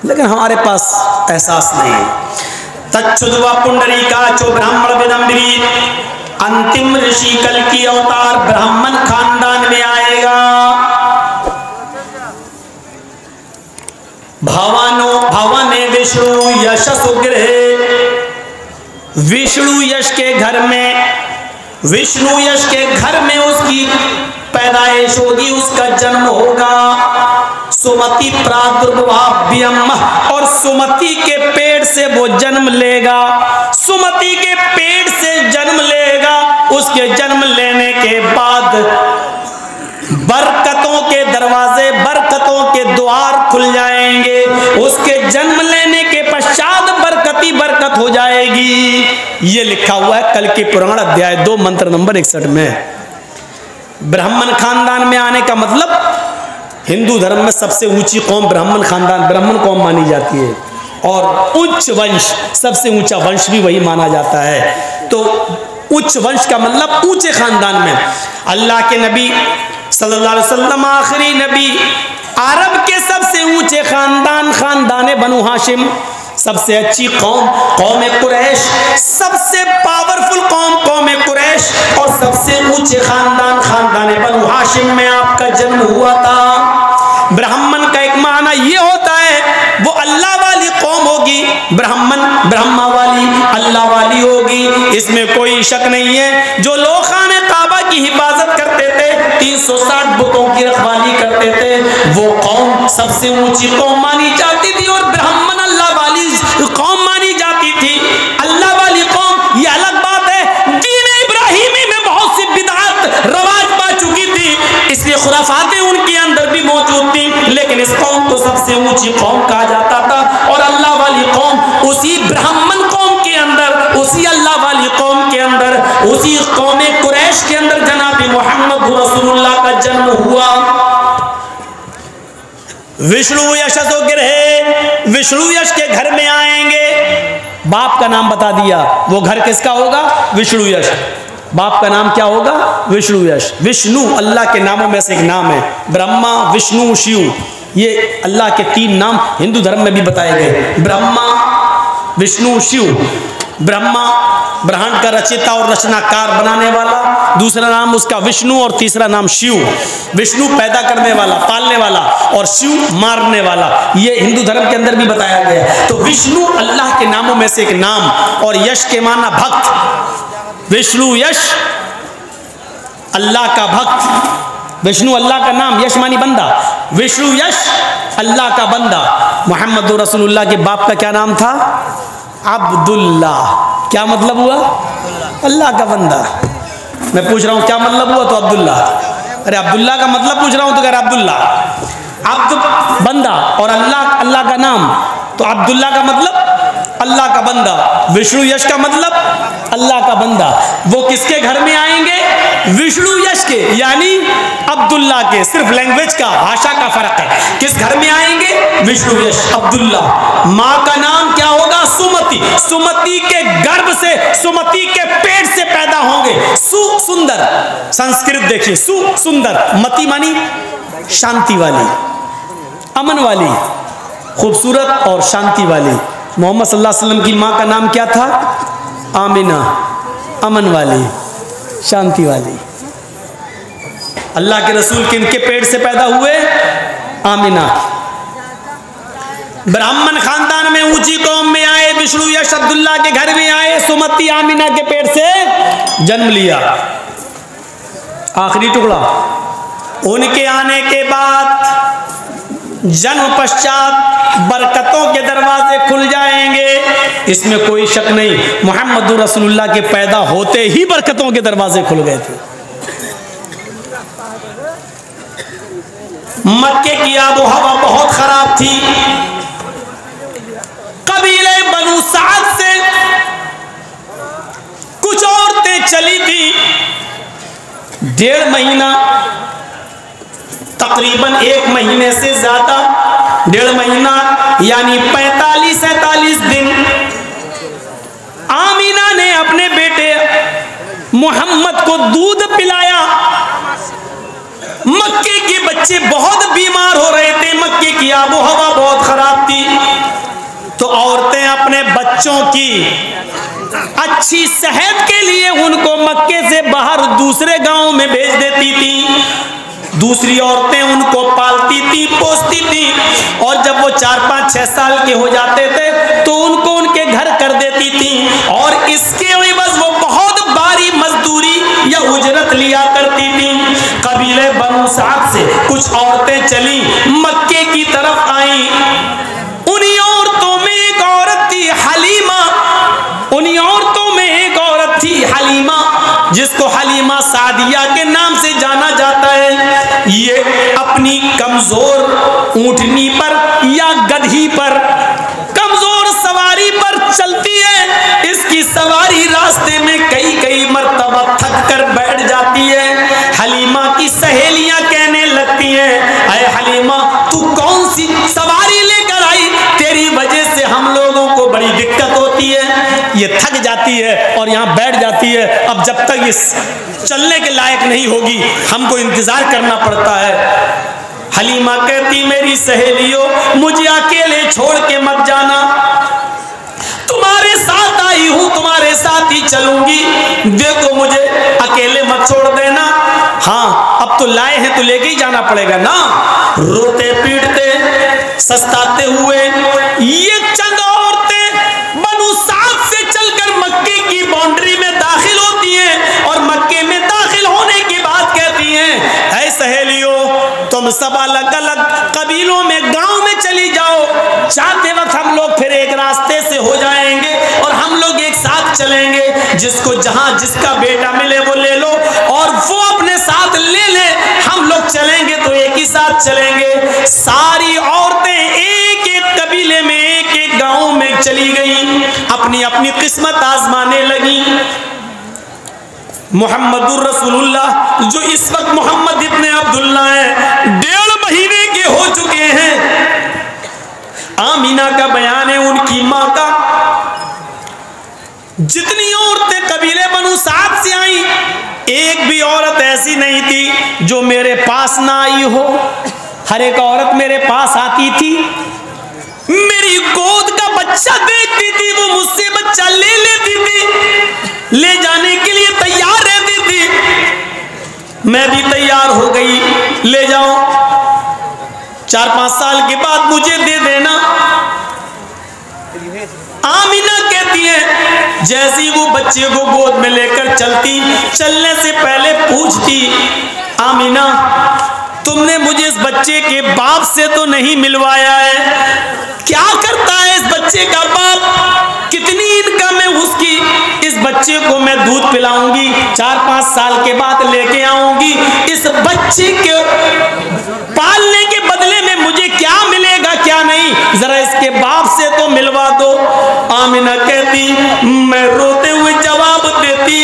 लेकिन हमारे पास एहसास नहीं है। तच्छुद्वा पुंडरीकाचो ब्राह्मण विदम्बरी, अंतिम ऋषि कल की अवतार ब्राह्मण खानदान में आएगा। भवने विष्णु यश सुगृहे, विष्णु यश के घर में, विष्णु यश के घर में उसकी पैदाइश होगी, उसका जन्म होगा। सुमति प्रादुर्भाव्यम, और सुमति के पेट से वो जन्म लेगा, सुमति के पेट से जन्म लेगा। उसके जन्म लेने के बाद बरकतों के दरवाजे, बरकतों के द्वार खुल जाएंगे। उसके जन्म लेने के पश्चात बरकती बरकत हो जाएगी। ये लिखा हुआ है कल की पुराण अध्याय 2 मंत्र नंबर 61 में। ब्राह्मण खानदान में आने का मतलब, हिंदू धर्म में सबसे ऊंची कौम ब्राह्मण खानदान, ब्राह्मण कौम मानी जाती है, और उच्च वंश, सबसे ऊंचा वंश भी वही माना जाता है। तो उच्च वंश का मतलब ऊंचे खानदान में। अल्लाह के नबी सल्लल्लाहु अलैहि वसल्लम आखिरी नबी, अरब के सबसे ऊंचे खानदान, खानदान बनु हाशिम, सबसे अच्छी कौम कौम कुरैश, सबसे पावरफुल कौम कौम कुरैश, और सबसे ऊंचे खानदान खानदान बनु हाशिम में आपका जन्म हुआ था। ब्राह्मण का एक माना ये होता है वो अल्लाह वाली कौम होगी, ब्राह्मण ब्रह्मा वाली अल्लाह वाली होगी, इसमें कोई शक नहीं है। जो लोग खाने काबा की हिफाजत करते थे, 360 बुतों की रखवाली करते थे, वो कौम सबसे ऊंची कौम मानी जाती थी, और ब्राह्मण अल्लाह वाली कौम मानी जाती थी। अल्लाह वाली कौम, ये अलग बात है, दीन इब्राहिमी में बहुत सी बिदअत रवाज पा चुकी थी, इसलिए खुराफातें उनके अंदर भी मौजूद थी, लेकिन इस कौम को सबसे ऊंची कौम कहा जाता था। और अल्लाह वाली कौम उसी ब्राह्मण कौम के अंदर, उसी अल्लाह वाली कौम के अंदर, उसी कौम कुरैश के अंदर जनाब मोहम्मद रसूलुल्लाह का जन्म हुआ। विष्णु यश गिरहे, विष्णु यश के घर में आएंगे। बाप का नाम बता दिया, वो घर किसका होगा? विष्णु यश। बाप का नाम क्या होगा? विष्णु यश। विष्णु अल्लाह के नामों में से एक नाम है। ब्रह्मा, विष्णु, शिव, ये अल्लाह के 3 नाम हिंदू धर्म में भी बताए गए। ब्रह्मा, विष्णु, शिव। ब्रह्मा ब्रह्मांड का रचयिता और रचनाकार बनाने वाला, दूसरा नाम उसका विष्णु, और तीसरा नाम शिव। विष्णु पैदा करने वाला, पालने वाला, और शिव मारने वाला, ये हिंदू धर्म के अंदर भी बताया गया। तो विष्णु अल्लाह के नामों में से एक नाम, और यश के माना भक्त। विष्णु यश, अल्लाह का भक्त। विष्णु अल्लाह का नाम, यश मानी बंदा, विष्णु यश अल्लाह का बंदा। मोहम्मद रसूलुल्लाह के बाप का क्या नाम था? अब्दुल्ला। क्या मतलब हुआ? अल्लाह का बंदा। मैं पूछ रहा हूं क्या मतलब हुआ? तो अब्दुल्ला। अरे अब्दुल्ला का मतलब पूछ रहा हूं तो कह रहा अब्दुल्ला। अब्द बंदा, और अल्लाह अल्लाह का नाम, तो अब्दुल्ला का मतलब अल्लाह का बंदा, विष्णु यश का मतलब अल्लाह का बंदा। वो किसके घर में आएंगे? विष्णु यश के, यानी अब्दुल्ला के। सिर्फ लैंग्वेज का, भाषा का फर्क है। किस घर में आएंगे? विष्णु यश, अब्दुल्ला। माँ का नाम क्या होगा? सुमति। सुमति के गर्भ से, सुमति के पेट से पैदा होंगे। सु सुंदर, संस्कृत देखिए, सु सुंदर, मति मानी शांति वाली, अमन वाली, खूबसूरत और शांति वाली। मोहम्मद सल्लल्लाहु अलैहि वसल्लम की माँ का नाम क्या था? आमिना, अमन वाली, शांति वाली। अल्लाह के रसूल किनके पेट से पैदा हुए? आमिना। ब्राह्मण खानदान में ऊंची कौम में आए, विष्णु यश अब्दुल्ला के घर में आए, सुमति आमिना के पेट से जन्म लिया। आखिरी टुकड़ा, उनके आने के बाद जन्म पश्चात बरकतों के दरवाजे खुल जाएंगे, इसमें कोई शक नहीं। मोहम्मद रसूलुल्लाह के पैदा होते ही बरकतों के दरवाजे खुल गए थे। मक्के की आबो हवा बहुत खराब थी। कबीले बनु साद से कुछ औरतें चली थी। 1.5 महीना, तकरीबन 1 महीने से ज्यादा, 1.5 महीना यानी 45-47 दिन, आमीना ने अपने बेटे मोहम्मद को दूध पिलाया। मक्के के बच्चे बहुत बीमार हो रहे थे, मक्के की आबो हवा बहुत खराब थी, तो औरतें अपने बच्चों की अच्छी सेहत के लिए उनको मक्के से बाहर दूसरे गांव में भेज देती थी। दूसरी औरतें उनको पालती थी, पोसती थी, और जब वो 4-5-6 साल के हो जाते थे तो उनको उनके घर कर देती थी, और इसके एवज वो बहुत भारी मजदूरी या उजरत लिया करती थी। कबीले बनु साद से कुछ औरतें चली, मक्के की तरफ आई। उन्हीं औरतों में एक औरत थी हलीमा, उन्हीं औरतों में एक औरत थी हलीमा, जिसको हलीमा सादिया के नाम से जाना जाता है। ये अपनी कमजोर ऊंटनी पर या गधी पर, कमजोर सवारी पर चलती है। इसकी सवारी रास्ते में कई मर्तबा थक कर बैठ जाती है। हलीमा की सहेलियां कहने लगती हैं, अरे हलीमा तू कौन सी सवारी लेकर आई, तेरी वजह से हम लोगों को बड़ी दिक्कत होती है। ये थक जाती है और यहाँ बैठ जाती है। अब जब तक ये चलने के लायक नहीं होगी हमको इंतजार करना पड़ता है। हलीमा कहती, मेरी सहेलियों मुझे अकेले छोड़ के मत जाना, तुम्हारे साथ आई हूं, तुम्हारे साथ ही चलूंगी, देखो मुझे अकेले मत छोड़ देना। हाँ अब तो लाए हैं तो लेके ही जाना पड़ेगा ना। रोते पीटते सस्ताते हुए ये चंद औरतें बनु साद से चलकर मक्के की बाउंड्री में दाखिल होती हैं, और मक्के में दाखिल होने के बाद कहती हैं, ऐ सहेलियों तुम सब अलग अलग कबीलों में गांव में चली जाओ, जाते वक्त हम लोग फिर एक रास्ते से हो जाएंगे और हम लोग एक साथ चलेंगे। जिसको जहां जिसका बेटा मिले वो ले लो और वो अपने साथ ले ले, हम लोग चलेंगे तो एक ही साथ चलेंगे। सारी औरतें एक एक कबीले में एक एक गांव में चली गई, अपनी अपनी किस्मत आजमाने लगी। मोहम्मदुर रसूलुल्लाह जो इस वक्त मोहम्मद इब्ने अब्दुल्लाह हैं, 1.5 महीने के हो चुके हैं। आमीना का बयान है उनकी मां का, जितनी औरतें कबीले बनु साद से आई, एक भी औरत ऐसी नहीं थी जो मेरे पास ना आई हो। हर एक औरत मेरे पास आती थी, मेरी गोद का बच्चा देखती थी, वो मुझसे बच्चा ले लेती थी, ले जाने के लिए तैयार रहती थी। मैं भी तैयार हो गई, ले जाओ, 4-5 साल के बाद मुझे दे देना। आमीना कहती है, जैसी वो बच्चे को गोद में लेकर चलती, चलने से पहले पूछती, आमीना तुमने मुझे इस बच्चे के बाप से तो नहीं मिलवाया है, क्या करता है इस बच्चे का बाप, कितनी इनकम है उसकी, इस बच्चे को मैं दूध पिलाऊंगी, 4-5 साल के बाद लेके आऊंगी, इस बच्चे के पालने के बदले में मुझे क्या मिलेगा क्या नहीं, जरा इसके बाप से तो मिलवा दो। आमीना कहती, मैं रोते हुए जवाब देती,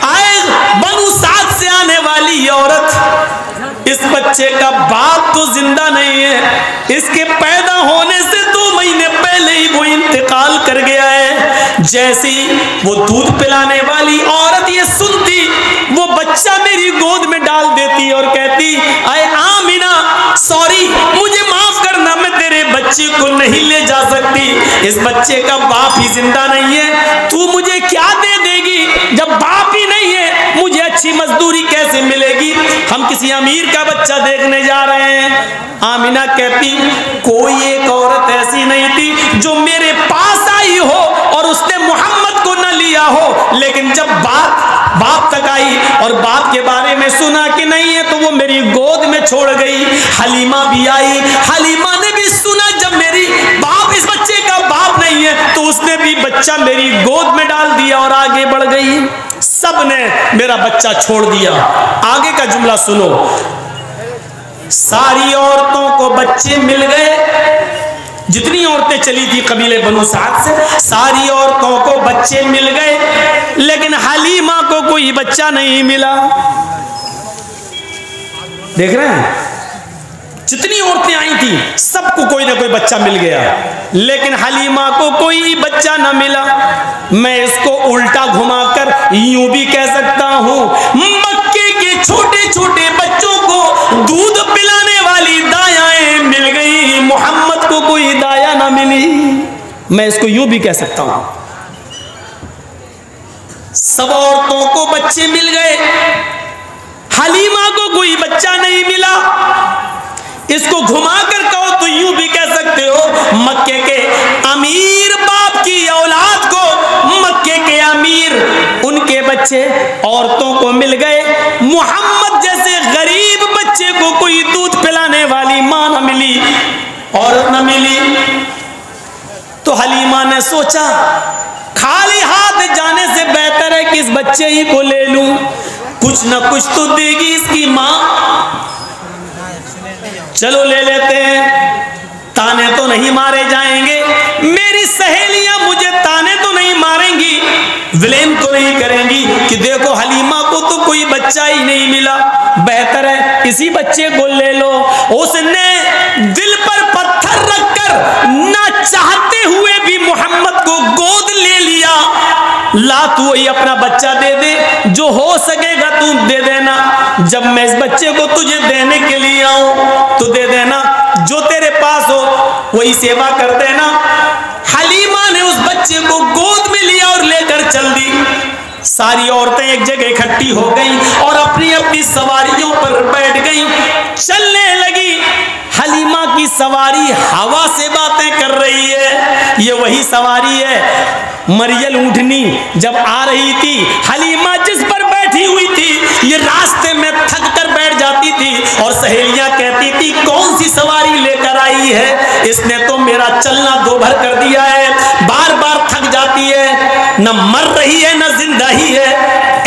आए बनु साद से आने वाली औरत, इस बच्चे का बाप तो जिंदा नहीं है, इसके पैदा होने से 2 महीने पहले ही वो इंतकाल कर गया है। जैसी वो दूध पिलाने वाली औरत ये सुनती, वो बच्चा मेरी गोद में डाल देती और कहती, अरे आमीना सॉरी मुझे माफ करना, मैं तेरे बच्चे को नहीं ले जा सकती, इस बच्चे का बाप ही जिंदा नहीं है, तू मुझे क्या दे देगी, जब बाप ही नहीं है मुझे अच्छी मजदूरी कैसे मिलेगी, हम किसी अमीर का बच्चा देखने जा रहे हैं। आमीना कहती, कोई एक औरत ऐसी नहीं थी जो मेरे पास आई हो और उसने मोहम्मद को न लिया हो, लेकिन जब बाप तक आई और बाप के बारे में सुना कि नहीं है तो वो मेरी गोद में छोड़ गई। हलीमा भी आई, हलीमा ने भी सुना जब मेरी बाप इस बच्चे का बाप नहीं है तो उसने भी बच्चा मेरी गोद में डाल दिया और आगे बढ़ गई, सबने मेरा बच्चा छोड़ दिया। आगे का जुमला सुनो, सारी औरतों को बच्चे मिल गए, जितनी औरतें चली थी कबीले बनु साद से, सारी औरतों को बच्चे मिल गए, लेकिन हलीमा को कोई बच्चा नहीं मिला। देख रहे हैं, जितनी औरतें आई थी सबको कोई ना कोई बच्चा मिल गया, लेकिन हलीमा को कोई बच्चा ना मिला। मैं इसको उल्टा घुमाकर यूं भी कह सकता हूं, मक्के के छोटे छोटे बच्चों को दूध पिलाने वाली दायाएं मिल गई मैं इसको यूं भी कह सकता हूं, सब औरतों को बच्चे मिल गए, हलीमा को कोई बच्चा नहीं मिला। इसको घुमाकर कहो तो यूं भी कह सकते हो, मक्के के अमीर बाप की औलाद को मक्के के अमीर उनके बच्चे औरतों को मिल गए, मोहम्मद जैसे गरीब बच्चे को कोई दूध पिलाने वाली मां न मिली, औरत न मिली। तो हलीमा ने सोचा खाली हाथ जाने से बेहतर है कि इस बच्चे ही को ले लूं, कुछ न कुछ तो देगी इसकी मां, चलो ले लेते हैं, ताने तो नहीं मारे जाएंगे, मेरी सहेलियां मुझे ताने तो नहीं मारेंगी, ब्लेम तो नहीं करेंगी कि देखो हलीमा को तो कोई बच्चा ही नहीं मिला, बेहतर है इसी बच्चे को ले लो। उसने दिल पर पत्थर रखकर ना चाहते हुए भी मोहम्मद को गोद ले लिया। ला तू वही अपना बच्चा दे दे, जो हो सकेगा तू दे देना, जब मैं इस बच्चे को तुझे देने के लिए आऊं तो दे देना, जो तेरे पास हो वही सेवा कर देना। हलीमा ने उस बच्चे को गोद में लिया और लेकर चल दी। सारी औरतें एक जगह इकट्ठी हो गईं और अपनी अपनी सवारियों पर बैठ गईं, चलने लगी। हलीमा की सवारी हवा से बातें कर रही है, ये वही सवारी है मरियल ऊँटनी जब आ रही थी, हलीमा जिस पर बैठी हुई थी ये रास्ते में थक कर बैठ जाती थी और सहेलियां कहती थी कौन सी सवारी लेकर आई है, इसने तो मेरा चलना दोभर कर दिया है, बार बार थक जाती है, न मर रही है न जिंदा ही है,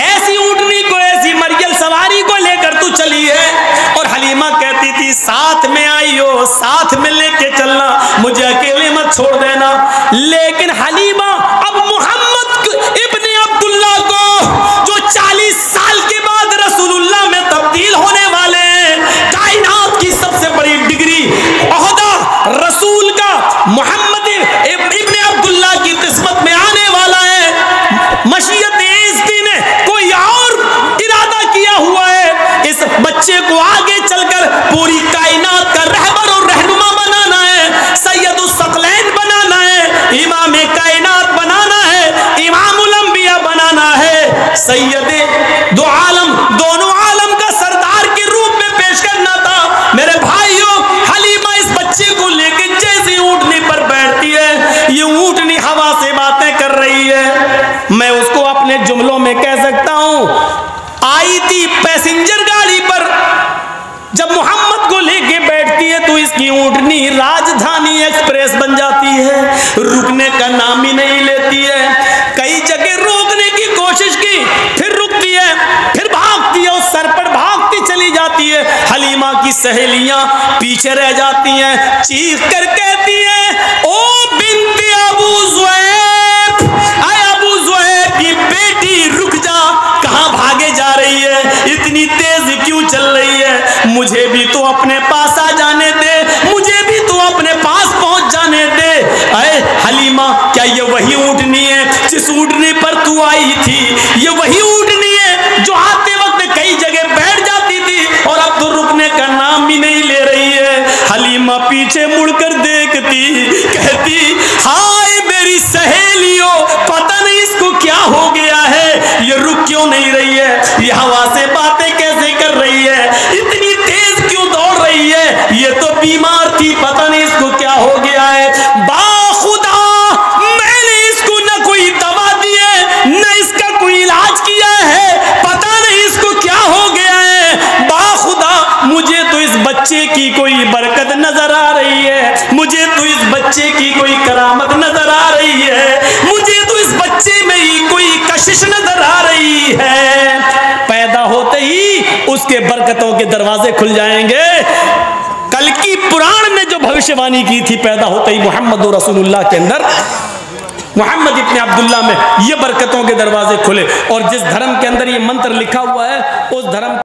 ऐसी ऊँटनी को ऐसी मरियल सवारी को लेकर तू चली है। और हलीमा कहती थी साथ में आई हो, साथ में लेके चलना, मुझे अकेले मत छोड़ देना। लेकिन हलीमा अब मोहम्मद इब्ने अब्दुल्ला को जो 40 साल के बाद रसूलुल्लाह में तब्दील होने वाले हैं, कायनात की सबसे बड़ी डिग्री ओहदा रसूल का मोहम्मद इब्ने अब्दुल्ला की किस्मत में आने वाला है। मशीयत इज़्ज़ती ने कोई और इरादा किया हुआ है, इस बच्चे को आगे चलकर पूरी कायनात का रहबर और रहनुमा बनाना है, सैयदुस सकलैन बनाना है, इमाम कायनात बनाना है, इमामुल अंबिया बनाना है, सैयदे दो आलम, दोनों आलम का सरदार के रूप में पेश करना था। मेरे भाइयों, हलीमा इस बच्चे को लेकर जैसे ऊँटनी पर बैठती है, ये ऊँटनी हवा से बातें कर रही है। मैं उसको अपने जुमलों में कह सकता हूं, आई थी पैसेंजर गाड़ी पर, जब मोहम्मद को लेके बैठती है तो इसकी ऊँटनी राजधानी एक्सप्रेस बन जाती है, रुकने का नाम ही नहीं लेती है। कई जगह रोकने की कोशिश की, फिर रुकती है, फिर भागती है, उस सर पर भागती चली जाती है। हलीमा की सहेलियां पीछे रह जाती हैं, चीख कर कहती हैं ओ बिन्ते अबू ज़ुहैब, आय अबू ज़ुहैब की बेटी रुक जा, कहां भागे जा रही है, इतनी तेज क्यों चल रही है, मुझे भी तो अपने पास आ जाने दे, मुझे भी तो अपने पास पहुंच जाने दे। अरे हलीमा, क्या ये वही ऊँटनी है जिस ऊँटनी पर तू आई थी, ये वही ऊँटनी है जो आते वक्त कई जगह बैठ जाती थी और अब तो रुकने का नाम भी नहीं ले रही है। हलीमा पीछे मुड़कर देखती, कहती हाय मेरी सहेलियों, पता नहीं इसको क्या हो गया है, ये रुक क्यों नहीं रही है, ये हवा से बातें कैसे कर रही है, इतनी तेज क्यों दौड़ रही है, ये तो बीमार थी, पता नहीं इसको क्या हो गया है। बाखुदा मैंने इसको न कोई दवा दी है, न इसका कोई इलाज किया है, पता नहीं इसको क्या हो गया है। बाखुदा मुझे तो इस बच्चे की कोई बरकत नजर आ रही है, मुझे तो इस बच्चे की कोई करामत नजर आ रही है, मुझे तो इस बच्चे में ही कोई कशिश नजर आ रही है। पैदा होते ही उसके बरकतों के दरवाजे खुल जाएंगे। कल की पुराण ने जो भविष्यवाणी की थी, पैदा होते ही मोहम्मद रसूलुल्लाह के अंदर, मोहम्मद इब्ने अब्दुल्ला में ये बरकतों के दरवाजे खुले। और जिस धर्म के अंदर ये मंत्र लिखा हुआ है, उस धर्म